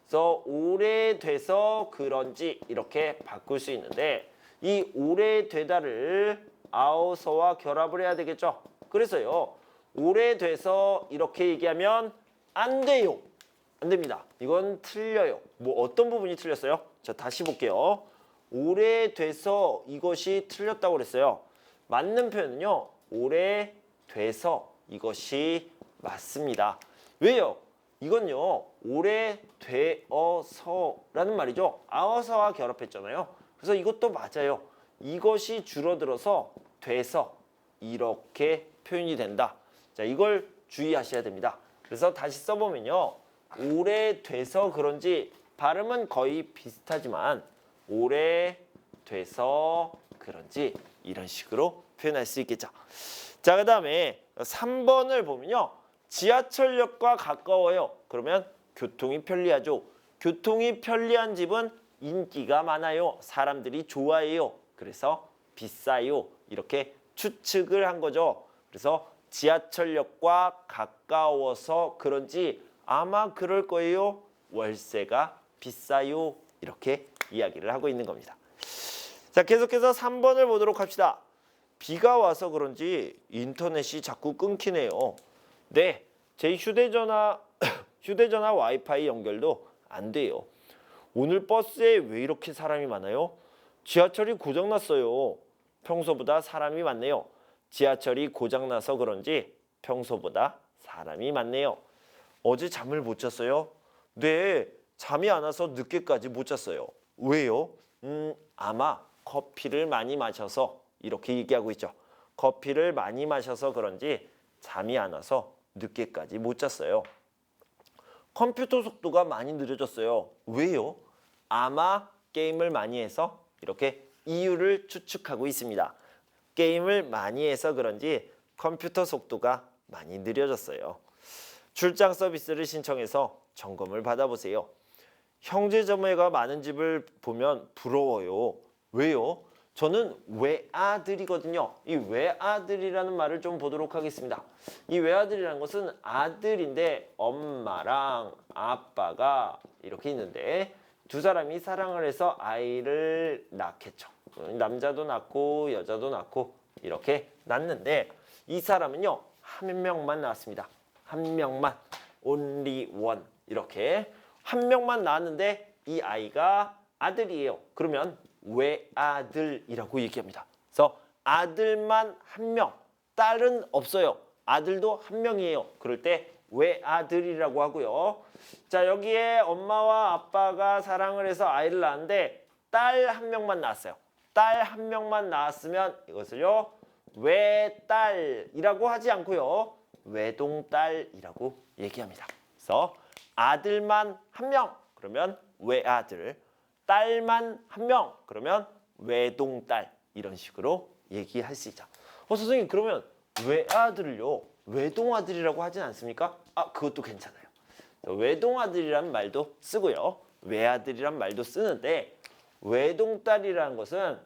그래서 오래돼서 그런지 이렇게 바꿀 수 있는데 이 오래되다를 아어서와 결합을 해야 되겠죠. 그래서요. 오래돼서 이렇게 얘기하면 안 돼요. 안 됩니다. 이건 틀려요. 뭐 어떤 부분이 틀렸어요? 자, 다시 볼게요. 오래돼서 이것이 틀렸다고 그랬어요. 맞는 표현은요. 오래돼서 이것이 맞습니다. 왜요? 이건요. 오래되어서라는 말이죠. 아어서와 결합했잖아요. 그래서 이것도 맞아요. 이것이 줄어들어서 돼서 이렇게 표현이 된다. 자, 이걸 주의하셔야 됩니다. 그래서 다시 써보면요. 오래돼서 그런지 발음은 거의 비슷하지만 오래돼서 그런지 이런 식으로 표현할 수 있겠죠. 자, 그 다음에 3번을 보면요. 지하철역과 가까워요. 그러면 교통이 편리하죠. 교통이 편리한 집은 인기가 많아요. 사람들이 좋아해요. 그래서 비싸요. 이렇게 추측을 한 거죠. 그래서 지하철역과 가까워서 그런지 아마 그럴 거예요. 월세가 비싸요. 이렇게 이야기를 하고 있는 겁니다. 자, 계속해서 3번을 보도록 합시다. 비가 와서 그런지 인터넷이 자꾸 끊기네요. 네, 제 휴대전화 와이파이 연결도 안 돼요. 오늘 버스에 왜 이렇게 사람이 많아요? 지하철이 고장났어요. 평소보다 사람이 많네요. 지하철이 고장나서 그런지 평소보다 사람이 많네요. 어제 잠을 못 잤어요? 네, 잠이 안 와서 늦게까지 못 잤어요. 왜요? 아마 커피를 많이 마셔서 이렇게 얘기하고 있죠. 커피를 많이 마셔서 그런지 잠이 안 와서 늦게까지 못 잤어요. 컴퓨터 속도가 많이 느려졌어요. 왜요? 아마 게임을 많이 해서 이렇게 이유를 추측하고 있습니다. 게임을 많이 해서 그런지 컴퓨터 속도가 많이 느려졌어요. 출장 서비스를 신청해서 점검을 받아보세요. 형제자매가 많은 집을 보면 부러워요. 왜요? 저는 외아들이거든요. 이 외아들이라는 말을 좀 보도록 하겠습니다. 이 외아들이라는 것은 아들인데 엄마랑 아빠가 이렇게 있는데 두 사람이 사랑을 해서 아이를 낳겠죠. 남자도 낳고 여자도 낳고 이렇게 낳는데 이 사람은요. 한 명만 낳았습니다. 한 명만. only one. 이렇게 한 명만 낳았는데 이 아이가 아들이에요. 그러면 외아들이라고 얘기합니다. 그래서 아들만 한 명, 딸은 없어요. 아들도 한 명이에요. 그럴 때 외아들이라고 하고요. 자, 여기에 엄마와 아빠가 사랑을 해서 아이를 낳았는데 딸 한 명만 낳았어요. 딸 한 명만 낳았으면 이것을요. 외딸이라고 하지 않고요. 외동딸이라고 얘기합니다. 그래서 아들만 한 명, 그러면 외아들. 딸만 한 명, 그러면 외동딸. 이런 식으로 얘기할 수 있죠. 선생님, 그러면 외아들을요. 외동아들이라고 하진 않습니까? 아, 그것도 괜찮아요. 외동아들이라는 말도 쓰고요. 외아들이란 말도 쓰는데 외동딸이라는 것은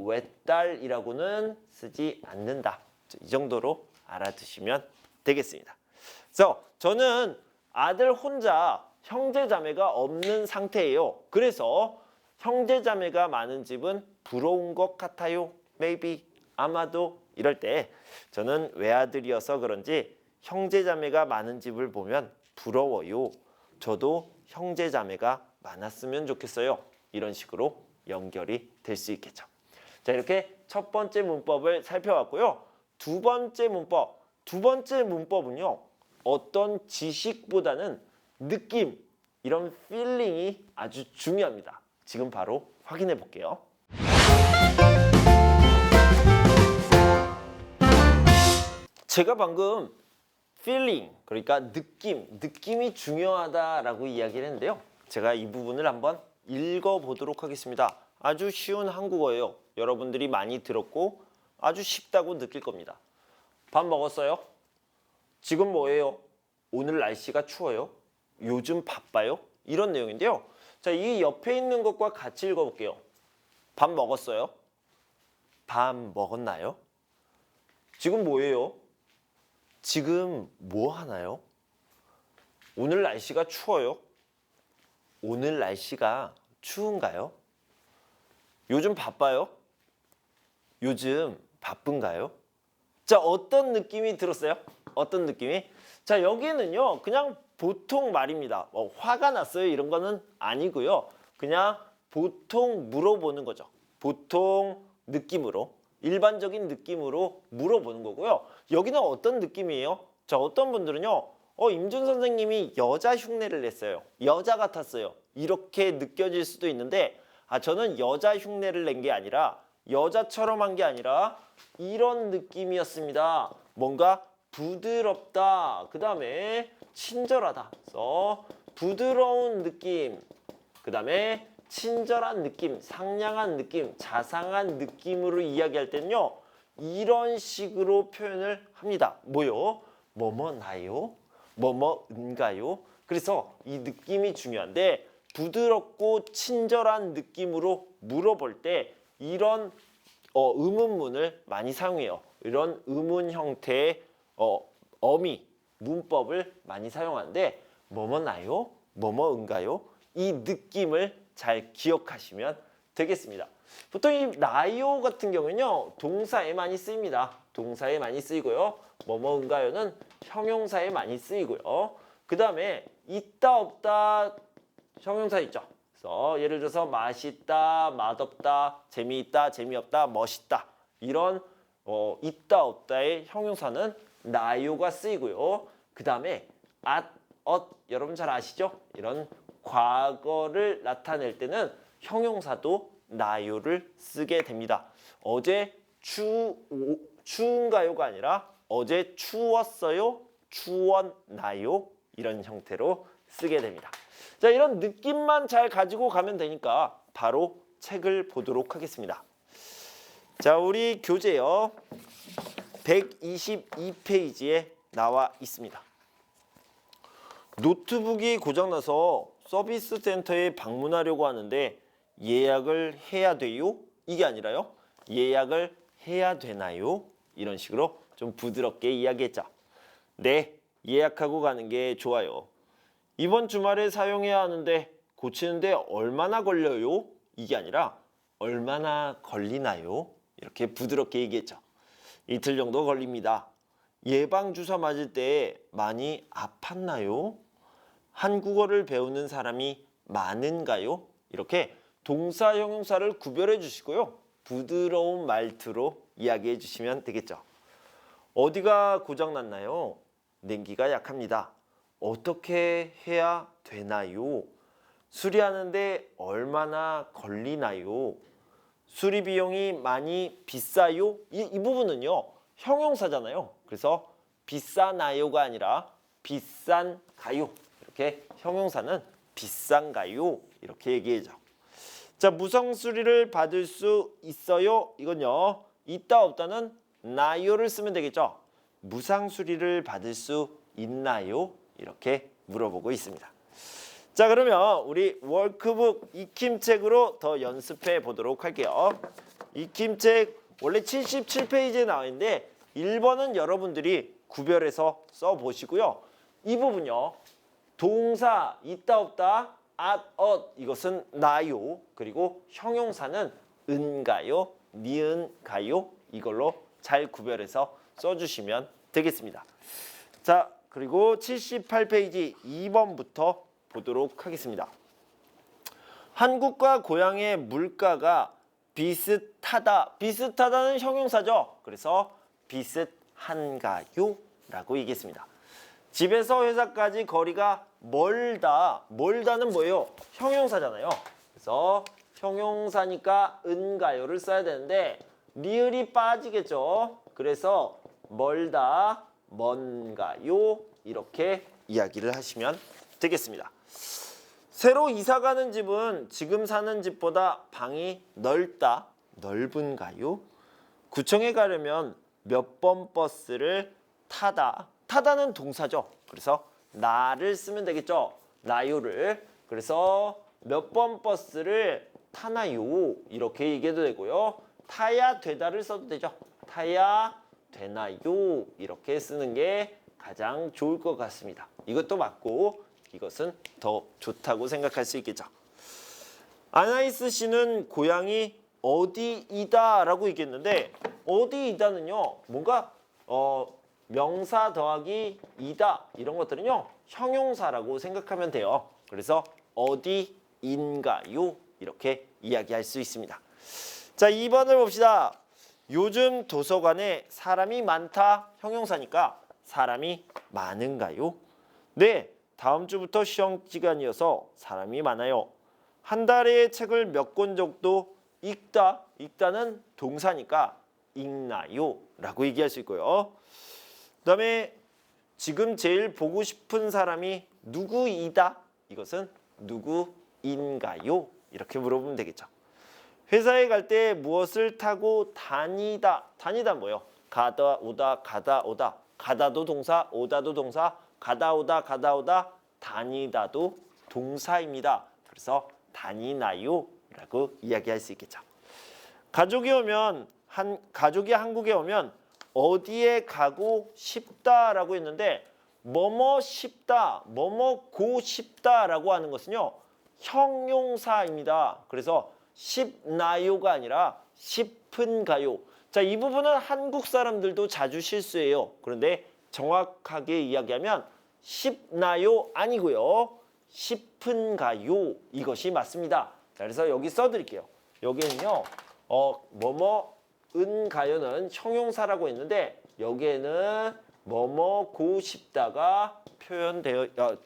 외딸이라고는 쓰지 않는다. 이 정도로 알아두시면 되겠습니다. 그래서 저는 아들 혼자 형제자매가 없는 상태예요. 그래서 형제자매가 많은 집은 부러운 것 같아요. Maybe, 아마도 이럴 때 저는 외아들이어서 그런지 형제자매가 많은 집을 보면 부러워요. 저도 형제자매가 많았으면 좋겠어요. 이런 식으로 연결이 될 수 있겠죠. 자, 이렇게 첫 번째 문법을 살펴봤고요. 두 번째 문법은요. 어떤 지식보다는 느낌, 이런 필링이 아주 중요합니다. 지금 바로 확인해 볼게요. 제가 방금 feeling, 그러니까 느낌이 중요하다라고 이야기를 했는데요. 제가 이 부분을 한번 읽어보도록 하겠습니다. 아주 쉬운 한국어예요. 여러분들이 많이 들었고 아주 쉽다고 느낄 겁니다. 밥 먹었어요? 지금 뭐예요? 오늘 날씨가 추워요? 요즘 바빠요? 이런 내용인데요. 자, 이 옆에 있는 것과 같이 읽어볼게요. 밥 먹었어요? 밥 먹었나요? 지금 뭐예요? 지금 뭐 하나요? 오늘 날씨가 추워요? 오늘 날씨가 추운가요? 요즘 바빠요? 요즘 바쁜가요? 자, 어떤 느낌이 들었어요? 어떤 느낌이? 자, 여기는요, 그냥 보통 말입니다. 화가 났어요? 이런 거는 아니고요. 그냥 보통 물어보는 거죠. 보통 느낌으로, 일반적인 느낌으로 물어보는 거고요. 여기는 어떤 느낌이에요? 자, 어떤 분들은요, 임준 선생님이 여자 흉내를 냈어요. 여자 같았어요. 이렇게 느껴질 수도 있는데, 저는 여자 흉내를 낸 게 아니라, 여자처럼 한 게 아니라, 이런 느낌이었습니다. 뭔가 부드럽다. 그 다음에 친절하다. 그래서 부드러운 느낌. 그 다음에 친절한 느낌, 상냥한 느낌, 자상한 느낌으로 이야기할 때는요. 이런 식으로 표현을 합니다. 뭐요? 뭐뭐 나요? 뭐뭐인가요? 그래서 이 느낌이 중요한데 부드럽고 친절한 느낌으로 물어볼 때 이런 의문문을 많이 사용해요. 이런 의문 형태의 어미, 문법을 많이 사용하는데 뭐뭐 나요? 뭐뭐인가요? 이 느낌을 잘 기억하시면 되겠습니다. 보통 이 나요 같은 경우는요. 동사에 많이 쓰입니다. 동사에 많이 쓰이고요. 뭐뭐인가요는 형용사에 많이 쓰이고요. 그 다음에 있다 없다 형용사 있죠. 그래서 예를 들어서 맛있다, 맛없다, 재미있다, 재미없다, 멋있다 이런 있다 없다의 형용사는 나요가 쓰이고요. 그 다음에 at, 여러분 잘 아시죠? 이런 과거를 나타낼 때는 형용사도 나요를 쓰게 됩니다. 어제 추운가요가 아니라 어제 추웠어요, 추웠나요? 이런 형태로 쓰게 됩니다. 자, 이런 느낌만 잘 가지고 가면 되니까 바로 책을 보도록 하겠습니다. 자, 우리 교재요. 122페이지에 나와 있습니다. 노트북이 고장나서 서비스 센터에 방문하려고 하는데 예약을 해야 돼요? 이게 아니라요. 예약을 해야 되나요? 이런 식으로 좀 부드럽게 이야기했죠. 네, 예약하고 가는 게 좋아요. 이번 주말에 사용해야 하는데 고치는데 얼마나 걸려요? 이게 아니라 얼마나 걸리나요? 이렇게 부드럽게 얘기했죠. 이틀 정도 걸립니다. 예방주사 맞을 때 많이 아팠나요? 한국어를 배우는 사람이 많은가요? 이렇게 동사, 형용사를 구별해 주시고요. 부드러운 말투로 이야기해 주시면 되겠죠. 어디가 고장났나요? 냉기가 약합니다. 어떻게 해야 되나요? 수리하는데 얼마나 걸리나요? 수리 비용이 많이 비싸요? 이 부분은요. 형용사잖아요. 그래서 비싸나요가 아니라 비싼가요? 이렇게 형용사는 비싼가요? 이렇게 얘기해줘. 자, 무상 수리를 받을 수 있어요? 이건요. 있다 없다는 나요를 쓰면 되겠죠. 무상 수리를 받을 수 있나요? 이렇게 물어보고 있습니다. 자, 그러면 우리 워크북 익힘책으로 더 연습해 보도록 할게요. 익힘책 원래 77페이지에 나와 있는데 1번은 여러분들이 구별해서 써보시고요. 이 부분요. 동사 있다 없다 at, 이것은 나요. 그리고 형용사는 은가요, 니은가요 이걸로 잘 구별해서 써주시면 되겠습니다. 자, 그리고 78페이지 2번부터 보도록 하겠습니다. 한국과 고향의 물가가 비슷하다. 비슷하다는 형용사죠. 그래서 비슷한가요? 라고 얘기했습니다. 집에서 회사까지 거리가 멀다. 멀다는 뭐예요? 형용사잖아요. 그래서 형용사니까 은가요를 써야 되는데 리을이 빠지겠죠. 그래서 멀다, 먼가요 이렇게 이야기를 하시면 되겠습니다. 새로 이사 가는 집은 지금 사는 집보다 방이 넓다, 넓은가요? 구청에 가려면 몇 번 버스를 타다. 타다는 동사죠. 그래서 나를 쓰면 되겠죠. 나요를. 그래서 몇 번 버스를 타나요? 이렇게 얘기해도 되고요. 타야 되다를 써도 되죠. 타야 되나요? 이렇게 쓰는 게 가장 좋을 것 같습니다. 이것도 맞고 이것은 더 좋다고 생각할 수 있겠죠. 아나이스 씨는 고향이 어디이다라고 얘기했는데 어디이다는요. 뭔가 명사 더하기 이다 이런 것들은요. 형용사라고 생각하면 돼요. 그래서 어디인가요? 이렇게 이야기할 수 있습니다. 자, 2번을 봅시다. 요즘 도서관에 사람이 많다. 형용사니까 사람이 많은가요? 네, 다음 주부터 시험 기간이어서 사람이 많아요. 한 달에 책을 몇 권 정도 읽다. 읽다는 동사니까 읽나요? 라고 얘기할 수 있고요. 그 다음에 지금 제일 보고 싶은 사람이 누구이다? 이것은 누구인가요? 이렇게 물어보면 되겠죠. 회사에 갈 때 무엇을 타고 다니다? 다니다 뭐요? 가다 오다 가다 오다. 가다도 동사, 오다도 동사, 가다 오다 다니다도 동사입니다. 그래서 다니나요? 라고 이야기할 수 있겠죠. 가족이 한국에 오면 어디에 가고 싶다라고 했는데 뭐뭐 싶다, 뭐뭐 고 싶다라고 하는 것은요. 형용사입니다. 그래서 싶나요가 아니라 싶은가요. 자, 이 부분은 한국 사람들도 자주 실수해요. 그런데 정확하게 이야기하면 싶나요 아니고요. 싶은가요 이것이 맞습니다. 자, 그래서 여기 써드릴게요. 여기는요. 뭐뭐은가요는 형용사라고 했는데 여기에는 뭐뭐고 싶다가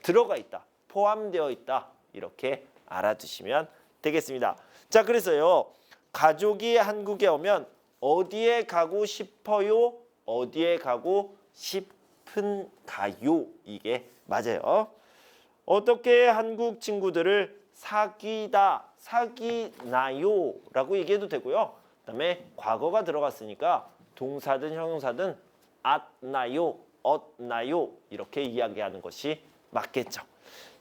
들어가 있다. 포함되어 있다. 이렇게 알아두시면 되겠습니다. 자, 그래서요. 가족이 한국에 오면 어디에 가고 싶어요? 어디에 가고 싶은가요? 이게 맞아요. 어떻게 한국 친구들을 사귀나요? 라고 얘기해도 되고요. 그다음에 과거가 들어갔으니까 동사든 형용사든 앗나요, 얻나요 이렇게 이야기하는 것이 맞겠죠.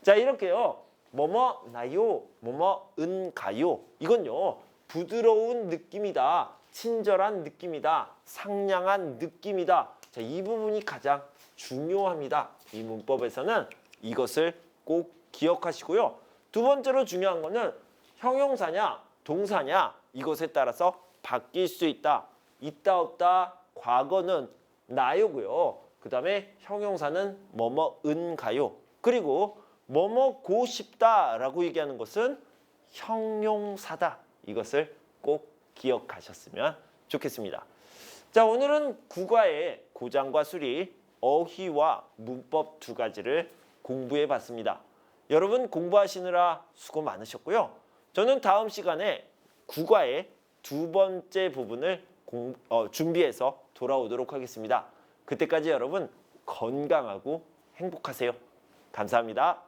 자, 이렇게요. 뭐뭐나요, 뭐뭐은가요. 이건요. 부드러운 느낌이다. 친절한 느낌이다. 상냥한 느낌이다. 자, 이 부분이 가장 중요합니다. 이 문법에서는 이것을 꼭 기억하시고요. 두 번째로 중요한 거는 형용사냐 동사냐 이것에 따라서 바뀔 수 있다. 있다 없다 과거는 나요고요. 그 다음에 형용사는 뭐뭐은가요. 그리고 뭐뭐고 싶다라고 얘기하는 것은 형용사다. 이것을 꼭 기억하셨으면 좋겠습니다. 자, 오늘은 국어의 고장과 수리, 어휘와 문법 두 가지를 공부해 봤습니다. 여러분 공부하시느라 수고 많으셨고요. 저는 다음 시간에 국어의 두 번째 부분을 준비해서 돌아오도록 하겠습니다. 그때까지 여러분 건강하고 행복하세요. 감사합니다.